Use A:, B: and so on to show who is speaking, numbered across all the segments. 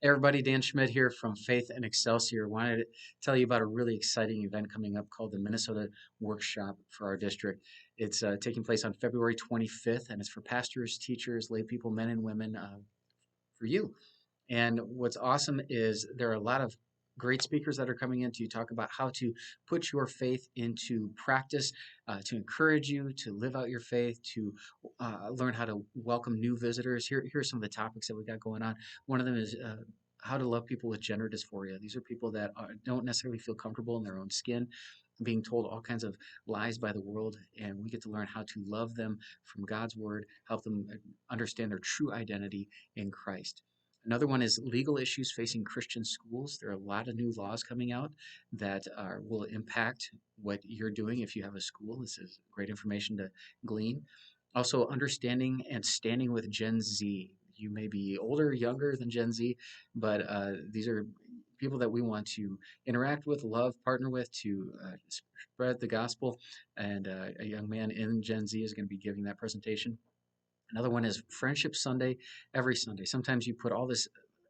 A: Everybody, Dan Schmidt here from Faith and Excelsior. Wanted to tell you about a really exciting event coming up called the Minnesota Workshop for our district. It's taking place on February 25th, and it's for pastors, teachers, lay people, men and women, for you. And what's awesome is there are a lot of great speakers that are coming in to talk about how to put your faith into practice, to encourage you to live out your faith, to learn how to welcome new visitors. Here are some of the topics that we got going on. One of them is how to love people with gender dysphoria. These are people that don't necessarily feel comfortable in their own skin, being told all kinds of lies by the world, and we get to learn how to love them from God's word, help them understand their true identity in Christ. Another one is legal issues facing Christian schools. There are a lot of new laws coming out that will impact what you're doing if you have a school. This is great information to glean. Also, understanding and standing with Gen Z. You may be older, younger than Gen Z, but these are people that we want to interact with, love, partner with to spread the gospel. And a young man in Gen Z is going to be giving that presentation. Another one is Friendship Sunday every Sunday. Sometimes you put all this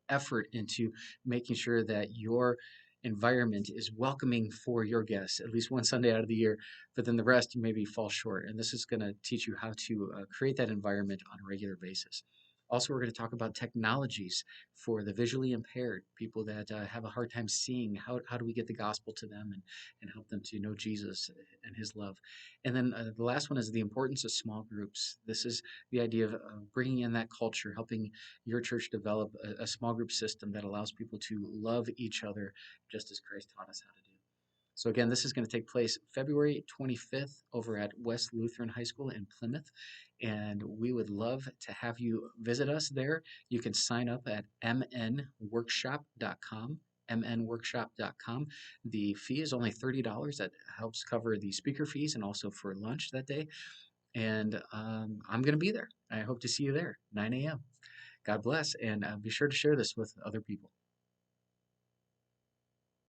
A: effort into making sure that your environment is welcoming for your guests at least one Sunday out of the year, but then the rest you maybe fall short. And this is going to teach you how to create that environment on a regular basis. Also, we're going to talk about technologies for the visually impaired, people that have a hard time seeing. How do we get the gospel to them and help them to know Jesus and his love? And then the last one is the importance of small groups. This is the idea of bringing in that culture, helping your church develop a small group system that allows people to love each other just as Christ taught us how to do. So again, this is going to take place February 25th over at West Lutheran High School in Plymouth, and we would love to have you visit us there. You can sign up at mnworkshop.com. mnworkshop.com. The fee is only $30. That helps cover the speaker fees and also for lunch that day. And I'm going to be there. I hope to see you there, 9 a.m. God bless, and be sure to share this with other people.